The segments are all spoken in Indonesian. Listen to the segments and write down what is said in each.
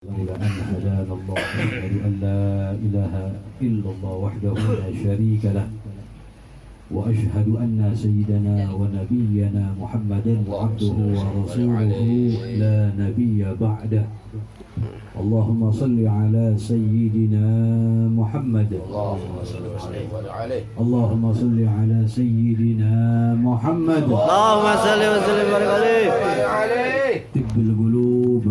لولا أن هدانا الله أشهد أن لا إله إلا الله وحده لا شريك له وأشهد أن سيدنا ونبينا محمدا عبده ورسوله لا نبي بعده اللهم صل على سيدنا محمد اللهم صل على سيدنا محمد اللهم صل وسلم وبارك عليه. طب القلوب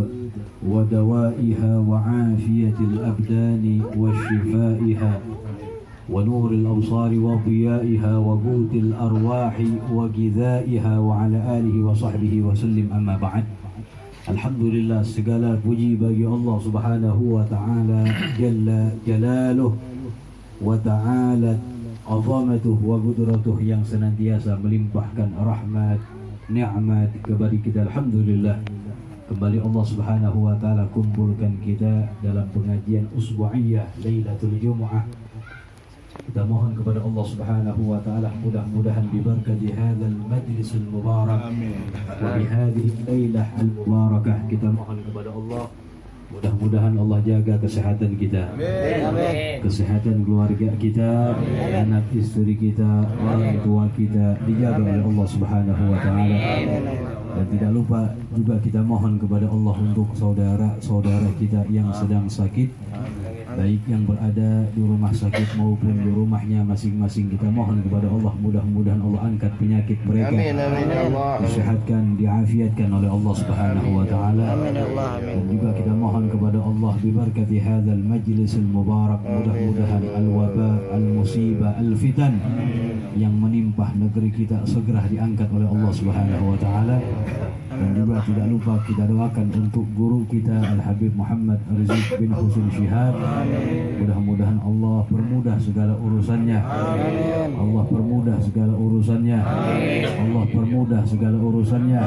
ودوائها وعافية الأبدان وشفائها ونور الأبصار وضيائها وقوت الأرواح وغذائها وعلى آله وصحبه وسلم. أما بعد, Alhamdulillah, segala puji bagi Allah Subhanahu wa ta'ala Jalla Jalaluh wa ta'ala azamatuh wa qudratuh yang senantiasa melimpahkan rahmat, nikmat kepada kita. Alhamdulillah, kembali Allah Subhanahu wa ta'ala kumpulkan kita dalam pengajian usbu'iyah Lailatul Jumu'ah. Kita mohon kepada Allah Subhanahu wa ta'ala mudah-mudahan bibarakati hadzal majlisul mubarak wa bihadhihi lailah al-mubarakah. Kita mohon kepada Allah mudah-mudahan Allah jaga kesehatan kita, kesehatan keluarga kita, anak istri kita, orang tua kita dijaga oleh Allah Subhanahu wa ta'ala. Dan tidak lupa juga kita mohon kepada Allah untuk saudara-saudara kita yang sedang sakit, baik yang berada di rumah sakit maupun di rumahnya masing-masing. Kita mohon kepada Allah mudah-mudahan Allah angkat penyakit mereka, disehatkan, diafiatkan oleh Allah Subhanahu wa ta'ala. Dan juga kita mohon kepada Allah bibarakati hadzal majlisul mubarak, mudah-mudahan al-waba, al-musibah, al-fitan yang menimpa negeri kita segera diangkat oleh Allah Subhanahu wa ta'ala. Dan juga tidak lupa kita doakan untuk guru kita Al-Habib Muhammad Rizieq bin Husin Shihab. Mudah-mudahan Allah permudah segala urusannya, Allah permudah segala urusannya, Allah permudah segala urusannya,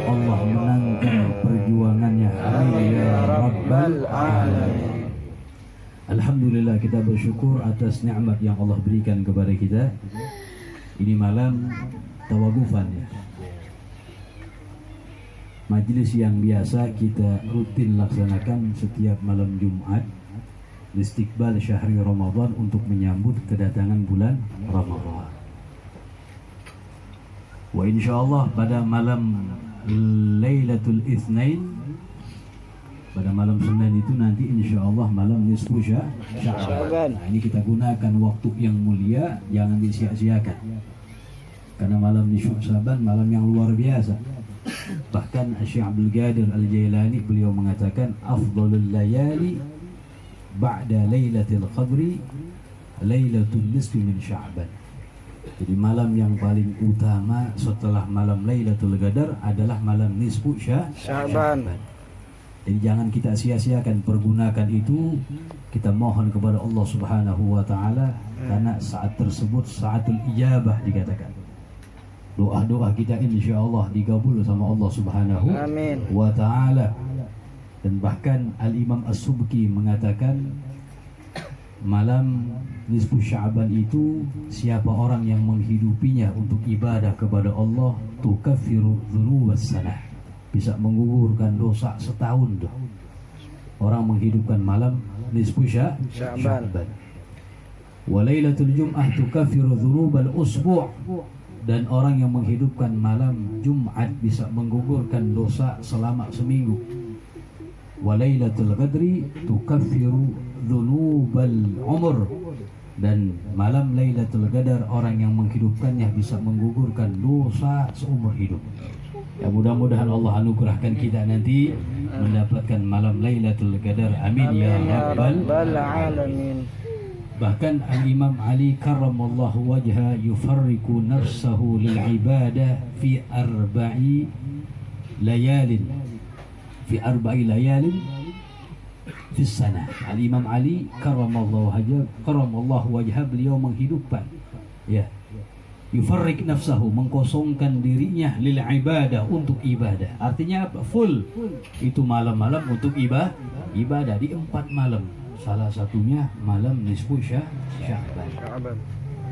Allah menangkan perjuangannya. Amin ya Rabbal Alamin. Alhamdulillah, kita bersyukur atas nikmat yang Allah berikan kepada kita. Ini malam tawagufan ya, majlis yang biasa kita rutin laksanakan setiap malam Jumat istiqbal syahri Ramadan untuk menyambut kedatangan bulan Ramadan. Wa insyaallah pada malam Lailatul Itsnain, pada malam Senin itu nanti insyaallah malam nisfu Sya'ban. Nah, ini kita gunakan waktu yang mulia, jangan disia-siakan. Karena malam nisfu Sya'ban malam yang luar biasa. Bahkan Syekh Abdul Qadir Al-Jailani beliau mengatakan afdhalul layali ba'da lailatul qadri lailatul nisfi min Sya'ban. Jadi malam yang paling utama setelah malam Lailatul Qadar adalah malam nisfu Sya'ban. Jadi jangan kita sia-siakan, pergunakan itu. Kita mohon kepada Allah Subhanahu wa ta'ala karena saat tersebut saatul ijabah dikatakan. Doa-doa kita insyaallah digabul sama Allah Subhanahu wa ta'ala. Dan bahkan Al-Imam As-Subki mengatakan malam nisfu Sya'ban itu siapa orang yang menghidupinya untuk ibadah kepada Allah tukaffiru dzunubas sanah, bisa menggugurkan dosa setahun tuh. Orang menghidupkan malam nisfu Sya'ban. Wa lailatul jum'ah tukaffiru dzunubal usbu', dan orang yang menghidupkan malam Jumat bisa menggugurkan dosa selama seminggu. Wa lailatul qadri tukaffiru dzunubal umur, dan malam Lailatul Qadar orang yang menghidupkannya bisa menggugurkan dosa seumur hidup. Ya, mudah-mudahan Allah anugerahkan kita nanti mendapatkan malam Lailatul Qadar. Amin ya Rabbal Alamin. Bahkan Al-Imam Ali karramallahu wajha yufarriqu nafsahu lil ibadah fi arba'i layalin fi sana. Al-Imam Ali karramallahu wajha beliau menghidupkan ya, yufarriq nafsahu, mengkosongkan dirinya lil ibadah, untuk ibadah. Artinya apa? Full itu malam-malam untuk ibadah di 4 malam. Salah satunya malam nisfu Sya'ban.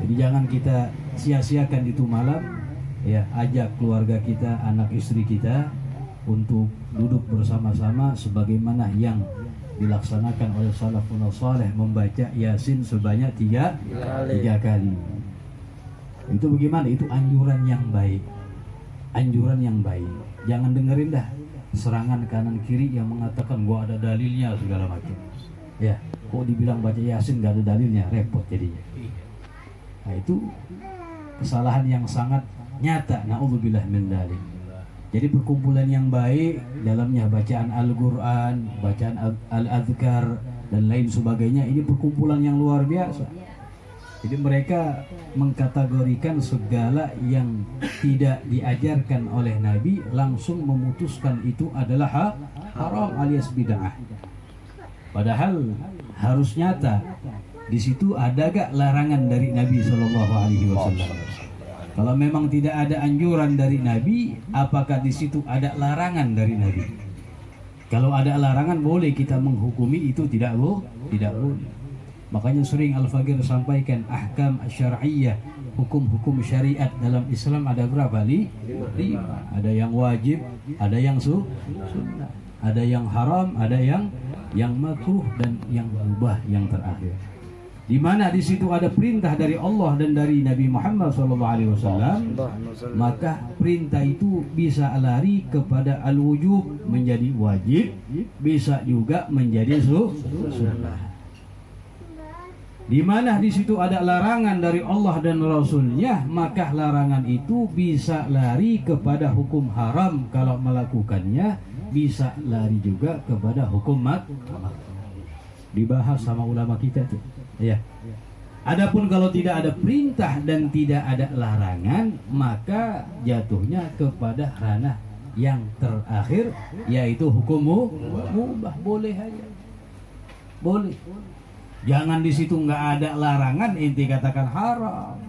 Jadi jangan kita sia-siakan itu malam ya. Ajak keluarga kita, anak istri kita, untuk duduk bersama-sama sebagaimana yang dilaksanakan oleh salafun saleh, membaca Yasin sebanyak tiga kali. Itu bagaimana? Itu anjuran yang baik. Anjuran yang baik. Jangan dengerin dah serangan kanan kiri yang mengatakan gua ada dalilnya segala macam. Ya, kok dibilang baca Yasin gak ada dalilnya, repot jadinya. Nah, itu kesalahan yang sangat nyata. Na'udzubillah min dzalik. Jadi perkumpulan yang baik dalamnya bacaan Al-Quran, bacaan Al-Adhkar dan lain sebagainya, ini perkumpulan yang luar biasa. Jadi mereka mengkategorikan segala yang tidak diajarkan oleh Nabi, langsung memutuskan itu adalah haram alias bid'ah. Padahal harus nyata di situ ada gak larangan dari Nabi SAW. Kalau memang tidak ada anjuran dari Nabi, apakah di situ ada larangan dari Nabi? Kalau ada larangan boleh kita menghukumi itu tidak boleh. Makanya sering Al-Faqir sampaikan ahkam syar'iyyah, hukum-hukum syariat dalam Islam ada berapa? 5. Ada yang wajib, ada yang sunnah, ada yang haram, ada yang makruh dan yang mubah yang terakhir. Di mana di situ ada perintah dari Allah dan dari Nabi Muhammad SAW, maka perintah itu bisa lari kepada al-wujub menjadi wajib, bisa juga menjadi sunnah. Di mana di situ ada larangan dari Allah dan Rasulnya, maka larangan itu bisa lari kepada hukum haram kalau melakukannya, bisa lari juga kepada hukum makruh. Dibahas sama ulama kita tuh. Ya. Adapun kalau tidak ada perintah dan tidak ada larangan, maka jatuhnya kepada ranah yang terakhir, yaitu hukum mubah. Boleh aja. Boleh. Jangan di situ nggak ada larangan inti katakan haram.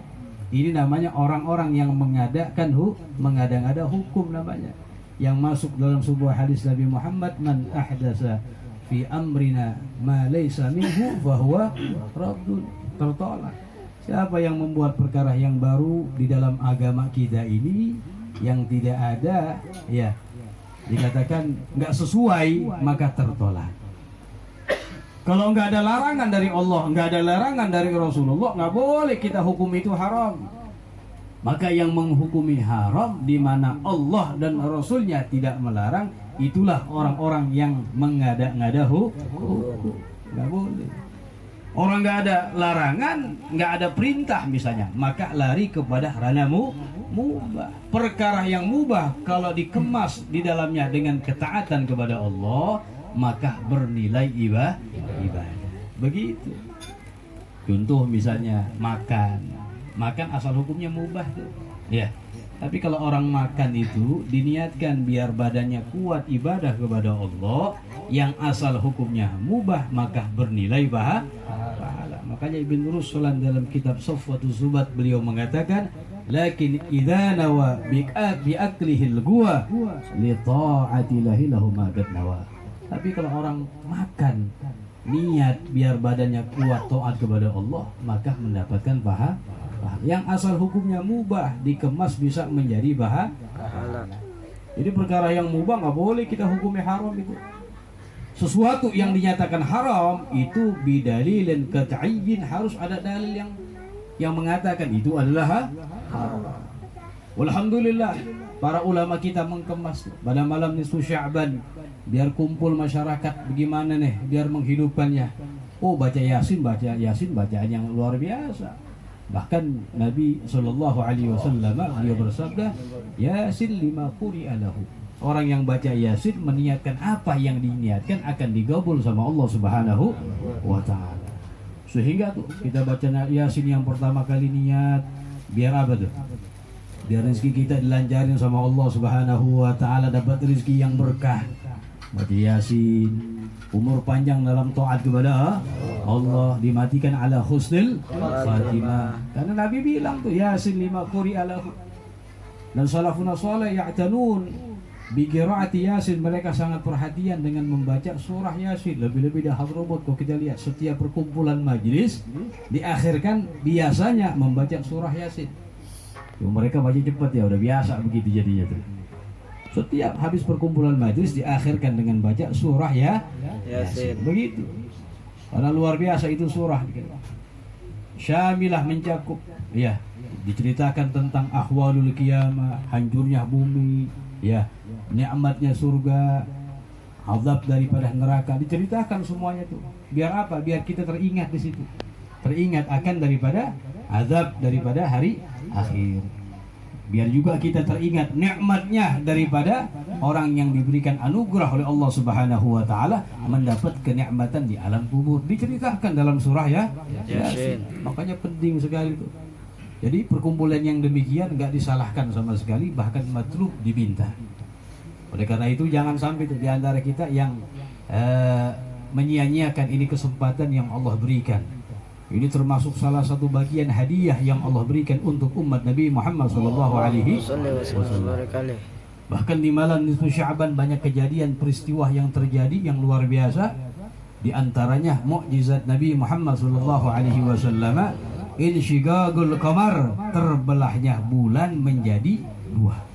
Ini namanya orang-orang yang mengada-ngada hukum namanya. Yang masuk dalam sebuah hadis Nabi Muhammad, man ahdasa fi amrina ma laysa minhu fahuwa raddun, tertolak. Siapa yang membuat perkara yang baru di dalam agama kita ini yang tidak ada, ya dikatakan nggak sesuai, maka tertolak. Kalau nggak ada larangan dari Allah, nggak ada larangan dari Rasulullah, nggak boleh kita hukum itu haram. Maka yang menghukumi haram di mana Allah dan Rasulnya tidak melarang, itulah orang-orang yang mengada-ngada hukum. Nggak boleh. Orang nggak ada larangan, nggak ada perintah misalnya, maka lari kepada ranah mubah. Perkara yang mubah kalau dikemas di dalamnya dengan ketaatan kepada Allah, maka bernilai ibadah. Begitu. Contoh misalnya makan asal hukumnya mubah tuh. Ya. Tapi kalau orang makan itu diniatkan biar badannya kuat ibadah kepada Allah, yang asal hukumnya mubah, maka bernilai pahala. Makanya Ibn Ruslan dalam kitab Safwatuz Zubat beliau mengatakan, lakin idza nawa bi'aklihil guwa li ta'atillahi lahu ma qad nawa. Tapi kalau orang makan niat biar badannya kuat taat kepada Allah, maka mendapatkan pahala. Yang asal hukumnya mubah dikemas bisa menjadi pahala. Jadi perkara yang mubah nggak boleh kita hukumi haram itu. Sesuatu yang dinyatakan haram itu bidalilin qat'iyyin, harus ada dalil yang mengatakan itu adalah haram. Alhamdulillah para ulama kita mengemas pada malam nisfu Sya'ban biar kumpul masyarakat bagaimana nih biar menghidupkannya. Oh, baca Yasin bacaan yang luar biasa. Bahkan Nabi SAW beliau bersabda, Yasin lima quri'a lahu. Orang yang baca Yasin meniatkan apa yang diniatkan akan digabul sama Allah Subhanahu wa ta'ala. Sehingga tuh kita baca Yasin yang pertama kali niat biar apa tuh? Biar rezeki kita dilancarin sama Allah Subhanahu wa ta'ala, dapat rezeki yang berkah. Baca Yasin, umur panjang dalam taat kepada Allah, dimatikan ala husnil khatimah. Karena Nabi bilang tuh Yasin lima quri'a lahu. Dan salafun salih ya'tanun bi qiraati Yasin, mereka sangat perhatian dengan membaca surah Yasin. Lebih-lebih dah Hadramut, kalau kita lihat setiap perkumpulan majlis diakhirkan biasanya membaca surah Yasin. Mereka baca cepat ya, udah biasa begitu jadinya tuh. Setiap habis perkumpulan majelis diakhirkan dengan baca surah Yasin. Begitu. Karena luar biasa itu surah. Syamilah, mencakup. Ya, diceritakan tentang ahwalul qiyamah, hancurnya bumi, ya, nikmatnya surga, azab daripada neraka, diceritakan semuanya tuh. Biar apa? Biar kita teringat di situ. Teringat akan daripada azab daripada hari akhir. Biar juga kita teringat nikmatnya daripada orang yang diberikan anugerah oleh Allah Subhanahu wa taala mendapat kenikmatan di alam kubur. Diceritakan dalam surah Yasin. Makanya penting sekali itu. Jadi perkumpulan yang demikian enggak disalahkan sama sekali, bahkan matlub diminta. Oleh karena itu jangan sampai itu di antara kita yang menyia-nyiakan ini kesempatan yang Allah berikan. Ini termasuk salah satu bagian hadiah yang Allah berikan untuk umat Nabi Muhammad SAW. Bahkan di malam nisfu Sya'ban banyak kejadian peristiwa yang terjadi yang luar biasa. Di antaranya mukjizat Nabi Muhammad SAW, insyiqaqul qamar, terbelahnya bulan menjadi dua.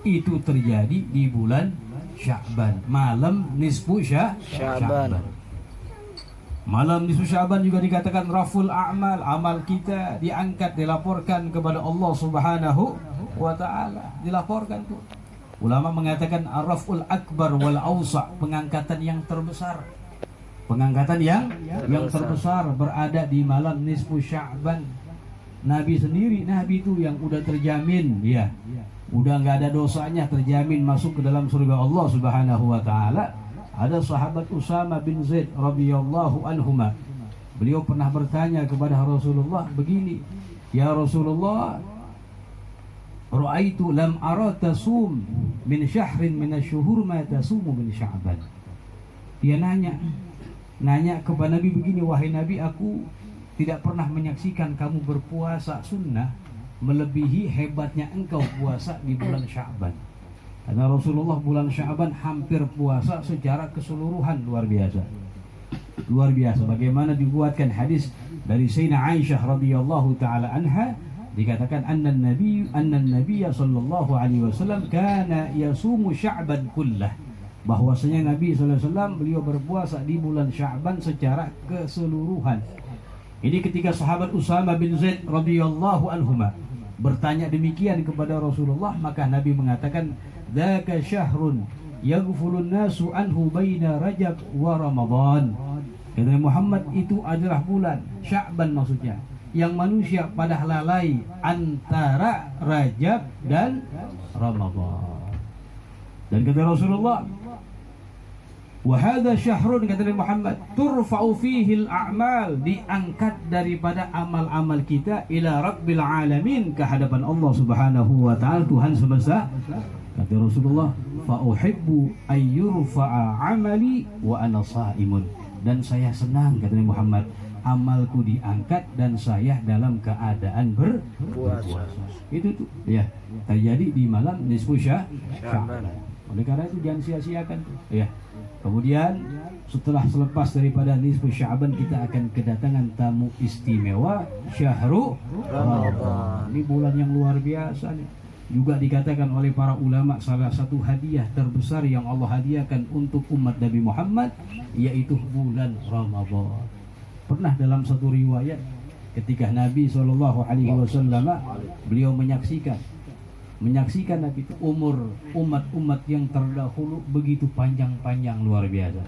Itu terjadi di bulan Sya'ban, malam nisfu Sya'ban. Malam nisfu Sya'ban juga dikatakan raful a'mal, amal kita diangkat, dilaporkan kepada Allah Subhanahu wa taala. Dilaporkan tuh. Ulama mengatakan ar-raful akbar wal awsa', pengangkatan yang terbesar. Pengangkatan yang terbesar berada di malam nisfu Sya'ban. Nabi sendiri, Nabi itu yang udah terjamin, ya. Udah enggak ada dosanya, terjamin masuk ke dalam surga Allah Subhanahu wa taala. Ada sahabat Usama bin Zaid radhiyallahu anhuma. Beliau pernah bertanya kepada Rasulullah begini, "Ya Rasulullah, ra'aitu lam ara tasum min syahrin min asy-syuhur ma tasumu min Sya'ban." Dia nanya kepada Nabi begini, "Wahai Nabi, aku tidak pernah menyaksikan kamu berpuasa sunnah melebihi hebatnya engkau puasa di bulan Sya'ban." Karena Rasulullah bulan Sya'ban hampir puasa secara keseluruhan, luar biasa. Luar biasa. Bagaimana dibuatkan hadis dari Sayyidina Aisyah radhiyallahu taala anha, dikatakan anna Nabi sallallahu alaihi wasallam kana yasumu Sya'ban kullah. Bahwasanya Nabi sallallahu alaihi wasallam beliau berpuasa di bulan Sya'ban secara keseluruhan. Ini ketika sahabat Usama bin Zaid radhiyallahu anhuma bertanya demikian kepada Rasulullah, maka Nabi mengatakan, "Dzaka syahrun yaghfulun nasu anhu baina Rajab wa Ramadan." Kata Muhammad, itu adalah bulan Sya'ban maksudnya, yang manusia pada lalai antara Rajab dan Ramadan. Dan kata Rasulullah, "Wa hadza syahrun," kata Muhammad, "turfa'u fihi al-a'mal," diangkat daripada amal-amal kita ila rabbil alamin, ke hadapan Allah Subhanahu wa taala, Tuhan semesta. Kata Rasulullah, "Fa uhibbu ayyurfa'a 'amali wa ana sha'imun." Dan saya senang, kata Muhammad, amalku diangkat dan saya dalam keadaan berpuasa. Itu tuh ya, terjadi di malam nisfu Sya'ban. Oleh karena itu jangan sia-siakan ya. Kemudian selepas daripada nisfu Sya'ban, kita akan kedatangan tamu istimewa, Syahrul Ramadan. Ini bulan yang luar biasa nih. Juga dikatakan oleh para ulama salah satu hadiah terbesar yang Allah hadiahkan untuk umat Nabi Muhammad, yaitu bulan Ramadan. Pernah dalam satu riwayat ketika Nabi SAW beliau menyaksikan Nabi itu umur umat-umat yang terdahulu begitu panjang-panjang, luar biasa.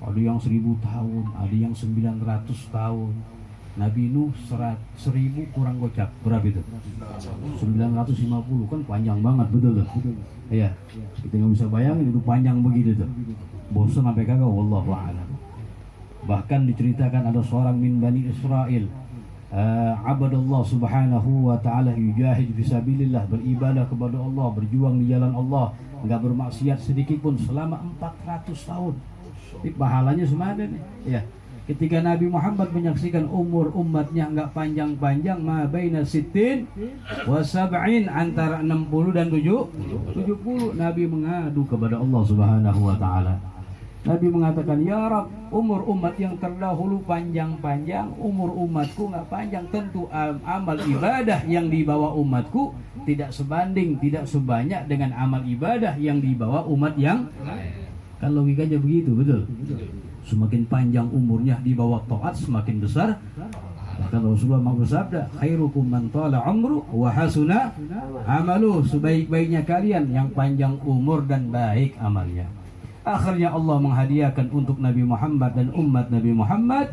Ada yang 1000 tahun, ada yang 900 tahun. Nabi Nuh 1000 kurang gocap, berapa itu? 950, kan panjang banget, betul tuh. Iya, kita nggak bisa bayangin itu panjang begitu tuh. Bosan sampai kagak, wallahu a'lam. Bahkan diceritakan ada seorang min Bani Israel, abadallah subhanahu wa ta'ala, yujahid fisabilillah, beribadah kepada Allah, berjuang di jalan Allah, enggak bermaksiat sedikit pun selama 400 tahun. Ini pahalanya semana nih. Ya. Ketika Nabi Muhammad menyaksikan umur umatnya enggak panjang-panjang, ma baina sittin wa sab'in, antara 60 dan 70, Nabi mengadu kepada Allah Subhanahu wa taala. Nabi mengatakan, ya Rab, umur umat yang terdahulu panjang-panjang, umur umatku nggak panjang. Tentu amal ibadah yang dibawa umatku tidak sebanding, tidak sebanyak dengan amal ibadah yang dibawa umat yang kan logikanya begitu, betul? Semakin panjang umurnya di bawah taat, semakin besar. Bahkan Rasulullah bersabda, khairukum man tala umru wa hasuna amalu. Sebaik-baiknya kalian yang panjang umur dan baik amalnya. Akhirnya Allah menghadiahkan untuk Nabi Muhammad dan umat Nabi Muhammad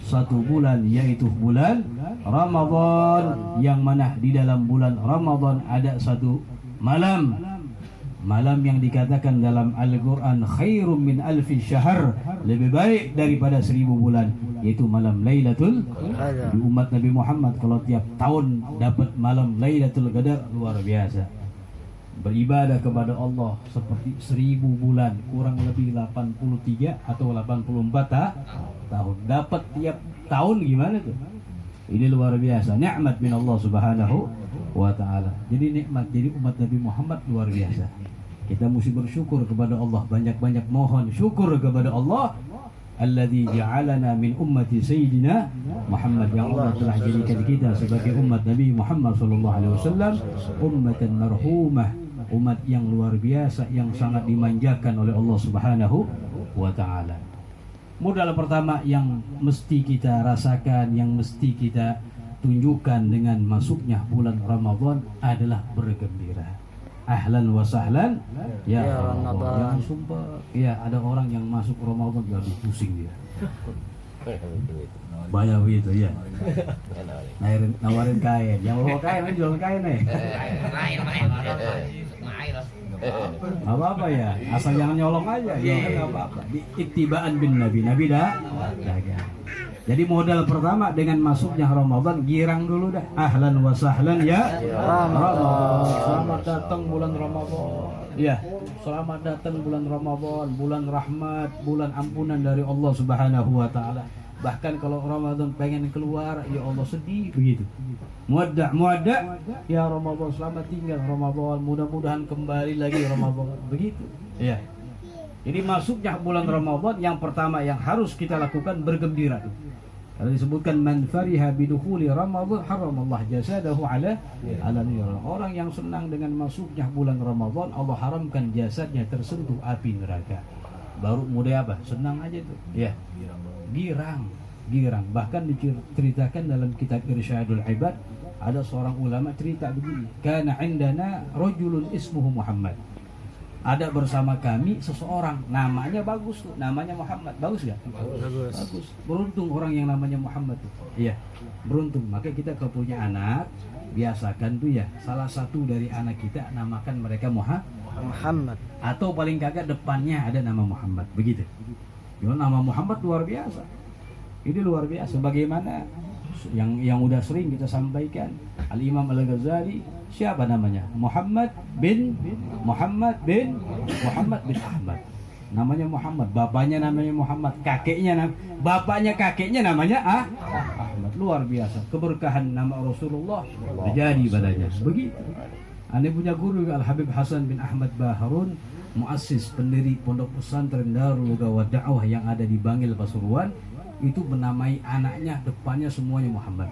satu bulan, yaitu bulan Ramadan, yang mana di dalam bulan Ramadan ada satu malam yang dikatakan dalam Al-Quran khairum min alfi syahr, lebih baik daripada 1000 bulan, yaitu malam Lailatul Qadar. Di umat Nabi Muhammad kalau tiap tahun dapat malam Lailatul Qadar, luar biasa. Beribadah kepada Allah seperti 1000 bulan, kurang lebih 83 atau 84 tahun. Dapat tiap tahun, gimana tuh? Ini luar biasa, nikmat min Allah Subhanahu wa ta'ala. Jadi nikmat jadi umat Nabi Muhammad luar biasa. Kita mesti bersyukur kepada Allah, banyak-banyak mohon syukur kepada Allah alladzi ja'alana min ummati sayyidina Muhammad, yang Allah telah jadikan kita sebagai umat Nabi Muhammad sallallahu alaihi wasallam ummatan marhumah, umat yang luar biasa, yang sangat dimanjakan oleh Allah Subhanahu wa ta'ala. Modal pertama yang mesti kita rasakan, yang mesti kita tunjukkan dengan masuknya bulan Ramadan adalah bergembira. Ahlan wa sahlan ya Ramadan. Jangan sumpah. Ya, ada orang yang masuk Ramadan jadi pusing dia. Banyak begitu ya. Nawarin kain. Yang bawa kain kan jualan kain nih. Apa-apa ya, asal jangan nyolong aja. Ya enggak apa-apa. Ittiba'an bin Nabi. Nabi dah. Jadi modal pertama dengan masuknya Ramadan, girang dulu dah. Ahlan wa sahlan ya Ramadan. Selamat datang bulan Ramadan. Ya, selamat datang bulan Ramadan, bulan rahmat, bulan ampunan dari Allah Subhanahu wa ta'ala. Bahkan kalau Ramadan pengen keluar, ya Allah sedih begitu. Muadda' ya Ramadan, selamat tinggal Ramadan, mudah-mudahan kembali lagi Ramadan. Begitu. Ya. Jadi masuknya bulan Ramadan, yang pertama yang harus kita lakukan bergembira. Kalau disebutkan man fariha bidukhuli Ramadan haramallah jasadahu ala nira. Orang yang senang dengan masuknya bulan Ramadan, Allah haramkan jasadnya tersentuh api neraka. Baru mulai apa? Senang aja tuh. Ya. Girang. Bahkan diceritakan dalam kitab Irsyadul Ibad, ada seorang ulama cerita begini. Kana indana rajulun ismuhu Muhammad. Ada bersama kami seseorang, namanya bagus tuh, namanya Muhammad. Bagus gak? Bagus. Beruntung orang yang namanya Muhammad tuh. Iya, beruntung. Maka kita kalau punya anak, biasakan tuh ya, salah satu dari anak kita namakan mereka Muhammad. Atau paling kagak depannya ada nama Muhammad. Begitu. Ya, nama Muhammad luar biasa. Ini luar biasa. Bagaimana yang udah sering kita sampaikan, Al-Imam Al-Ghazali, siapa namanya? Muhammad bin Ahmad. Namanya Muhammad, bapaknya namanya Muhammad, bapaknya kakeknya namanya Ahmad. Luar biasa, keberkahan nama Rasulullah terjadi padanya. Begitu. Ane punya guru Al-Habib Hasan bin Ahmad Baharun, muassis pendiri pondok pesantren Darul Huda wa Da'wah yang ada di Bangil, Pasuruan. Itu menamai anaknya, depannya semuanya Muhammad.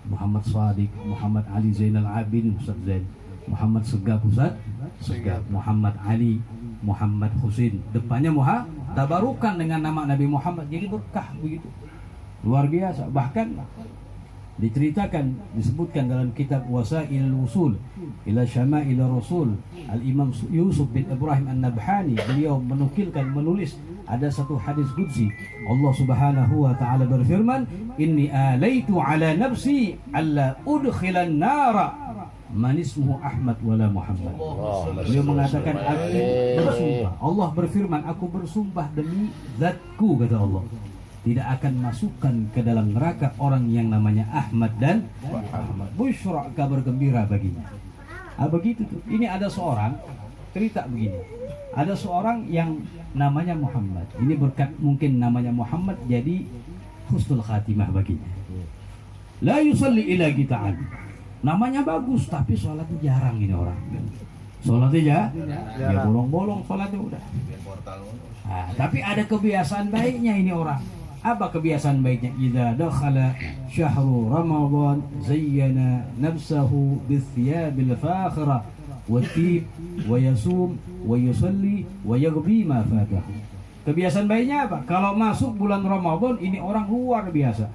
Muhammad Shadiq, Muhammad Ali Zainal Abidin, Ustaz Zain, Muhammad Segaf, Ustaz Segaf, Muhammad Ali, Muhammad Husin, depannya Muhammad. Tabarukan dengan nama Nabi Muhammad, jadi berkah begitu. Luar biasa. Bahkan diceritakan, disebutkan dalam kitab Wasailul Wusul ila Syama'il Rasul, Al-Imam Yusuf bin Ibrahim An-Nabhani, beliau menulis ada satu hadis qudsi. Allah Subhanahu wa ta'ala berfirman, inni alaitu ala nafsi alla udkhilan nara man ismuhu Ahmad wala Muhammad. Beliau mengatakan, aku bersumpah, Allah berfirman, aku bersumpah demi zatku, kata Allah, tidak akan masukkan ke dalam neraka orang yang namanya Ahmad dan Muhammad. Busyra, kabar gembira baginya. Begitu tuh. Ini ada seorang cerita begini. Ada seorang yang namanya Muhammad. Ini berkat mungkin namanya Muhammad jadi husnul khatimah baginya. La yusalli ila kita'an. Namanya bagus tapi sholatnya jarang ini orang. Sholatnya ya bolong-bolong sholatnya udah. Nah, tapi ada kebiasaan baiknya ini orang. Apa kebiasaan baiknya? Idza dakhala syahru Ramadan zayyana nafsahu bithiyabil fakhira wa tib wa yasum wa yusalli wa yaghbi ma fatah. Kebiasaan baiknya apa? Kalau masuk bulan Ramadan ini orang luar biasa.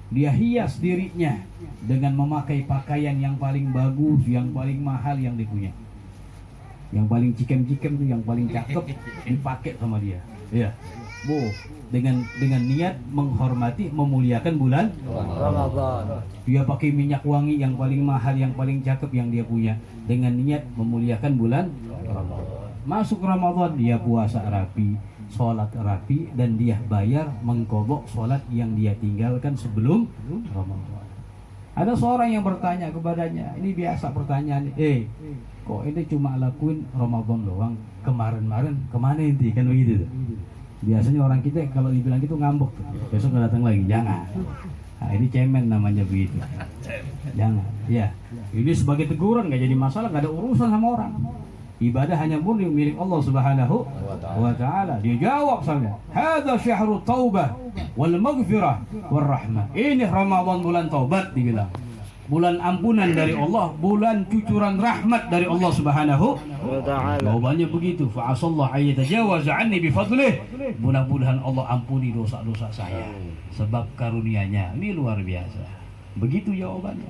Dia hias dirinya dengan memakai pakaian yang paling bagus, yang paling mahal yang dia punya. Yang paling cikem-cikem tuh, yang paling cakep dipakai sama dia. Ya. Dengan niat menghormati, memuliakan bulan Ramadan. Dia pakai minyak wangi yang paling mahal, yang paling cakep yang dia punya, dengan niat memuliakan bulan Ramadan. Masuk Ramadan dia puasa rapi, sholat rapi, dan dia bayar mengkobok sholat yang dia tinggalkan sebelum Ramadan. Ada seorang yang bertanya kepadanya, ini biasa pertanyaan, kok ini cuma lakuin Ramadan doang, kemarin-kemarin kemana inti, kan begitu tuh. Biasanya orang kita kalau dibilang gitu ngambek, besok nggak datang lagi, jangan. Nah, ini cemen namanya begitu, jangan. Ya, ini sebagai teguran, nggak jadi masalah, nggak ada urusan sama orang. Ibadah hanya murni milik Allah Subhanahu wa Ta'ala. Dia jawab saja, hadza syahrut taubah wal maghfirah war rahmah. Ini Ramadan, bulan taubat dibilang. Bulan ampunan dari Allah, bulan cucuran rahmat dari Allah Subhanahu wa Ta'ala. Jawabannya begitu. Fa asallahu ayyatajawaza anni bi fadlih. Mudah-mudahan Allah ampuni dosa-dosa saya sebab karunia-Nya. Ini luar biasa. Begitu jawabannya.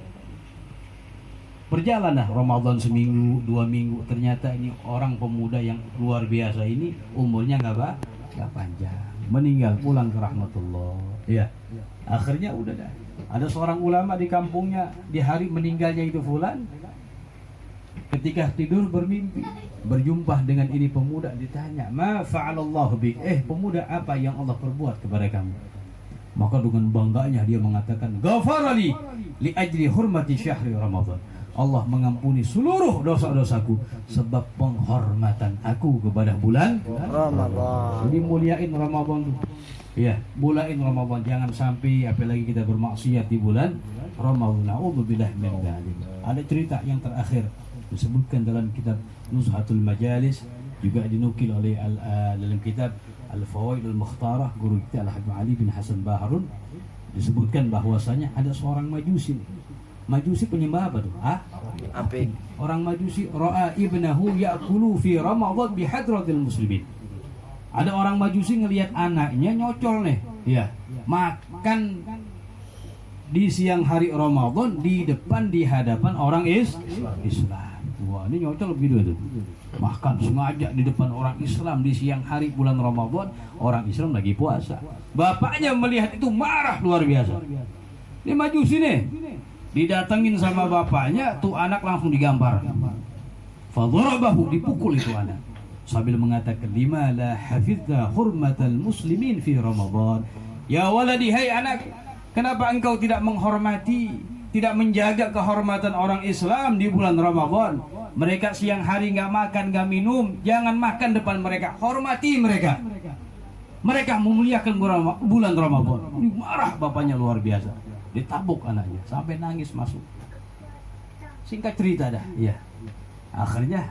Berjalanlah Ramadan seminggu, 2 minggu, ternyata ini orang pemuda yang luar biasa ini umurnya nggak panjang, meninggal pulang ke rahmatullah. Ya, akhirnya udah dah. Ada seorang ulama di kampungnya, di hari meninggalnya itu fulan, ketika tidur bermimpi berjumpa dengan ini pemuda, ditanya, ma fa'alallahu bik, pemuda apa yang Allah perbuat kepada kamu? Maka dengan bangganya dia mengatakan, ghafarali li ajli hurmati syahri Ramadan. Allah mengampuni seluruh dosa-dosaku sebab penghormatan aku kepada bulan Ramadan. Jadi muliain Ramadan tuh. Ya, muliain Ramadan, jangan sampai apalagi kita bermaksiat di bulan Ramadan. Na'udzubillah min dzalik. Ada cerita yang terakhir disebutkan dalam kitab Nuzhatul Majalis, juga dinukil oleh dalam kitab Al-Fawaid Al-Mukhtarah guru kita Al-Habib Ali bin Hasan Baharun, disebutkan bahwasanya ada seorang majusi. Majusi penyembah apa tuh? Api. Orang majusi ra'a ibnahu ya'kulu fi Ramadan bi hadratil muslimin. Ada orang majusi ngelihat anaknya nyocol nih, ya, makan di siang hari Ramadan di depan, di hadapan orang Islam. Wah, ini nyocol begitu tuh. Makan sengaja di depan orang Islam di siang hari bulan Ramadan, orang Islam lagi puasa. Bapaknya melihat itu marah luar biasa. Ini majusi nih. Didatengin sama bapaknya, tuh anak langsung digampar. Fadharabahu, dipukul itu anak. Sambil mengatakan, lima la hafidha hurmatal muslimin fi Ramadan. Ya waladi, hai anak, kenapa engkau tidak menghormati, tidak menjaga kehormatan orang Islam di bulan Ramadan? Mereka siang hari nggak makan, nggak minum, jangan makan depan mereka, hormati mereka. Mereka memuliakan bulan Ramadan. Marah bapaknya luar biasa. Ditabuk anaknya sampai nangis masuk. Singkat cerita dah, ya. Akhirnya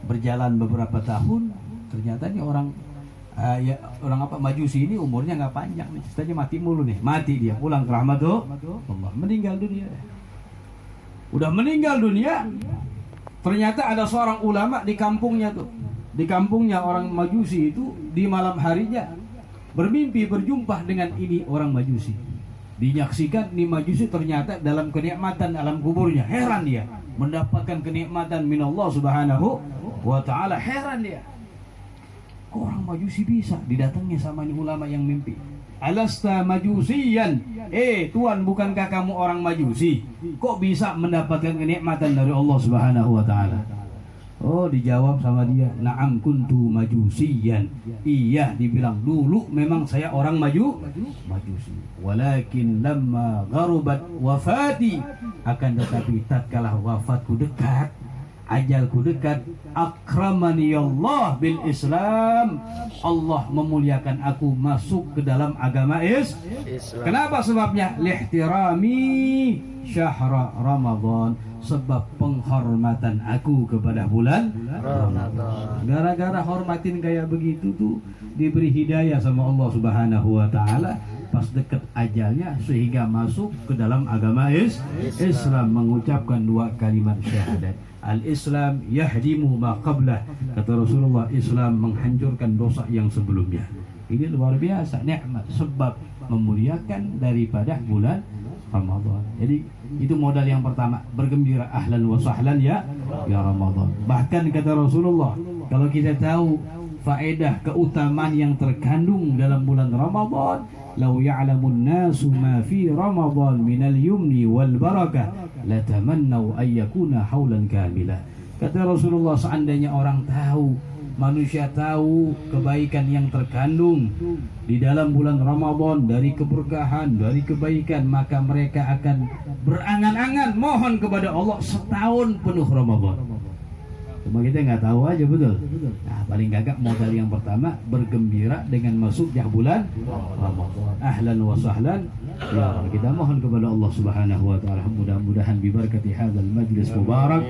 berjalan beberapa tahun, ternyata ini orang majusi ini umurnya nggak panjang nih, ceritanya mati mulu nih, mati dia, pulang ke rahmatullah, meninggal dunia. Udah meninggal dunia, ternyata ada seorang ulama di kampungnya tuh, di kampungnya orang majusi itu di malam harinya bermimpi berjumpa dengan ini orang majusi. Dinyaksikan nih majusi ternyata dalam kenikmatan alam kuburnya. Heran dia mendapatkan kenikmatan minallah Subhanahu wa Ta'ala. Heran dia, kok orang majusi bisa didatangi sama ini ulama yang mimpi. Alasta majusiyan, Tuhan, bukankah kamu orang majusi? Kok bisa mendapatkan kenikmatan dari Allah Subhanahu wa Ta'ala? Oh, dijawab sama dia, na'am kuntu majusiyan. Iya, dibilang dulu memang saya orang majusi. Walakin lamma gharubat wafati, akan tetapi tatkala wafatku dekat, ajalku dekat, akramani Allah bil Islam, Allah memuliakan aku masuk ke dalam agama Islam. Kenapa sebabnya? Lihtirami syahra Ramadan, sebab penghormatan aku kepada bulan Ramadan. Gara-gara hormatin kayak begitu tuh diberi hidayah sama Allah Subhanahu wa taala pas deket ajalnya sehingga masuk ke dalam agama Islam, mengucapkan 2 kalimat syahadat. Al-Islam yahdimu ma qablah. Kata Rasulullah, Islam menghancurkan dosa yang sebelumnya. Ini luar biasa nikmat, sebab memuliakan daripada bulan Ramadan. Jadi itu modal yang pertama, bergembira, ahlan wa sahlan ya Ramadan. Bahkan kata Rasulullah, kalau kita tahu faedah keutamaan yang terkandung dalam bulan Ramadan, lau ya'lamun nasu ma fi Ramadan minal yumni wal barakah latamannau ayyakuna haulan kamila. Kata Rasulullah, seandainya orang tahu, manusia tahu kebaikan yang terkandung di dalam bulan Ramadan dari keberkahan, dari kebaikan, maka mereka akan berangan-angan mohon kepada Allah setahun penuh Ramadan. Cuma kita nggak tahu aja, betul. Nah, paling gagak modal yang pertama, bergembira dengan masuknya bulan Ramadan. Ahlan wa sahlan. Ya, kita mohon kepada Allah Subhanahu wa taala, mudah-mudahan bibarakati hadzal majlis mubarak,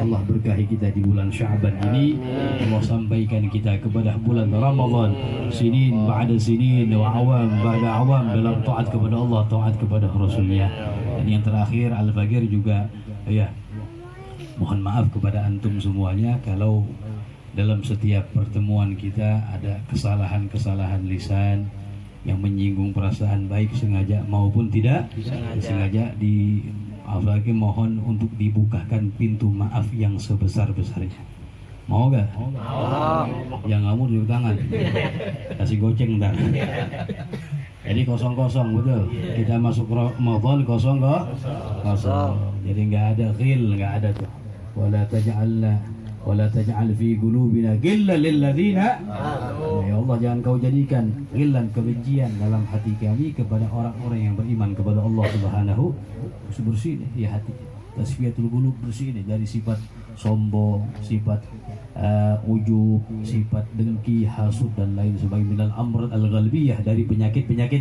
Allah berkahi kita di bulan Sya'ban ini. Allah sampaikan kita kepada bulan Ramadan, sinin ba'da sinin wa awam ba'da awam, dalam taat kepada Allah, taat kepada Rasulnya. Dan yang terakhir, Al-Fagir juga ya, mohon maaf kepada antum semuanya kalau dalam setiap pertemuan kita ada kesalahan-kesalahan lisan yang menyinggung perasaan, baik sengaja maupun tidak sengaja. Apalagi mohon untuk dibukakan pintu maaf yang sebesar-besarnya. Mau gak? Yang nggak mau tunjuk tangan, kasih goceng ntar. Jadi kosong-kosong, betul. Kita masuk Ramadan kosong kok, kosong. Jadi nggak ada ghil, nggak ada tuh. Wala taj'al fi qulubina ghillan lil ladzina. Ya Allah, jangan kau jadikan ghillan, kebencian dalam hati kami kepada orang-orang yang beriman kepada Allah Subhanahu. Bersih deh ya hati. Tasfiyatul qulub, bersih deh dari sifat sombong, sifat ujub, sifat dengki, hasud dan lain sebagainya, minal amrad al-ghalbiyah, dari penyakit-penyakit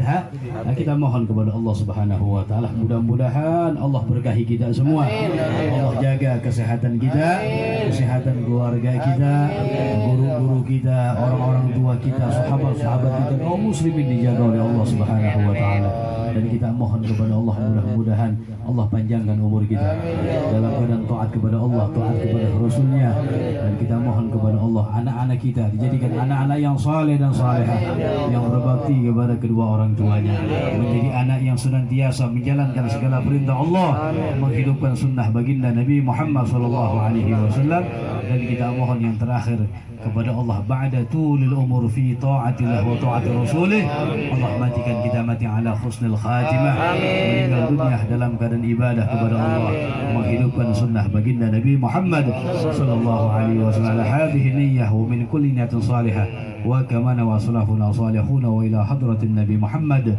kita mohon kepada Allah Subhanahu wa taala, mudah-mudahan Allah berkahi kita semua. Allah jaga kesehatan kita, kesehatan keluarga kita, guru-guru kita, orang-orang tua kita, sahabat-sahabat kita, kaum muslimin dijaga oleh Allah Subhanahu wa taala. Dan kita mohon kepada Allah, mudah-mudahan Allah panjangkan umur kita dalam keadaan taat kepada Allah, taat kepada Rasulnya. Dan kita mohon kepada Allah, anak-anak kita dijadikan anak-anak yang saleh dan salehah, yang berbakti kepada kedua orang tuanya, menjadi anak yang senantiasa menjalankan segala perintah Allah, menghidupkan sunnah baginda Nabi Muhammad SAW. Dan kita mohon yang terakhir kepada Allah, ba'da tulil umur fi ta'atillah wa ta'ati rasulih, Allah matikan kita mati ala husnul khatimah, meninggal dunia dalam keadaan ibadah kepada Allah, menghidupkan sunnah baginda Nabi Muhammad sallallahu alaihi wasallam. Hadhihi niyyah wa min kulli niyatin salihah wa kama wa salafuna salihuna wa ila hadratin Nabi Muhammad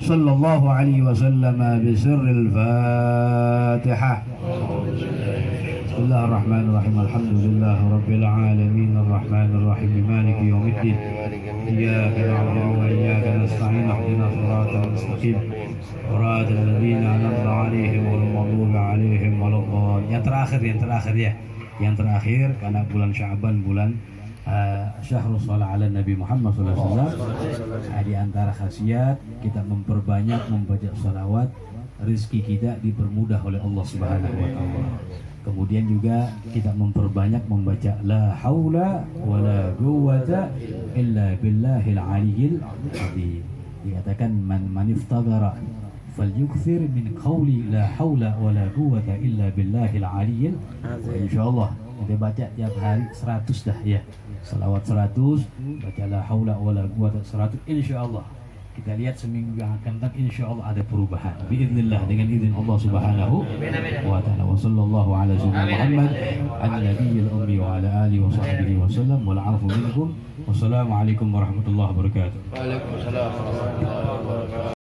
sallallahu alaihi wasallam bi sirril Fatihah. Bismillahirrahmanirrahim. Alhamdulillah rabbil alamin arrahmanir rahim maliki yaumiddin iyyaka na'budu wa iyyaka nasta'in ihdinas siratal mustaqim siratal ladzina an'amta 'alaihim ghairil maghdubi 'alaihim waladdallin. Yang terakhir karena bulan Sya'ban, bulan Syahrul Shalah ala Nabi Muhammad SAW, di antara khasiat kita memperbanyak membaca salawat, rezeki kita dipermudah oleh Allah Subhanahu wa taala. Kemudian juga kita memperbanyak membaca la haula wala quwwata illa billahil aliyyil azim. Dikatakan man iftagara falyukthir min qawli la haula wala quwwata illa billahil aliyyil azim. Insyaallah kita baca tiap hari 100 dah ya. Salawat 100, baca la haula wala quwwata 100, insyaallah. Kita lihat seminggu yang akan datang, insyaallah ada perubahan biiznillah, dengan izin Allah Subhanahu wa taala. Wa sallallahu ala sayyidina Muhammad an-nabiyil ummi wa ala alihi wa sahbihi wa sallam wal 'afu minkum. Wassalamu alaikum warahmatullahi wabarakatuh. Waalaikumsalam warahmatullahi wabarakatuh.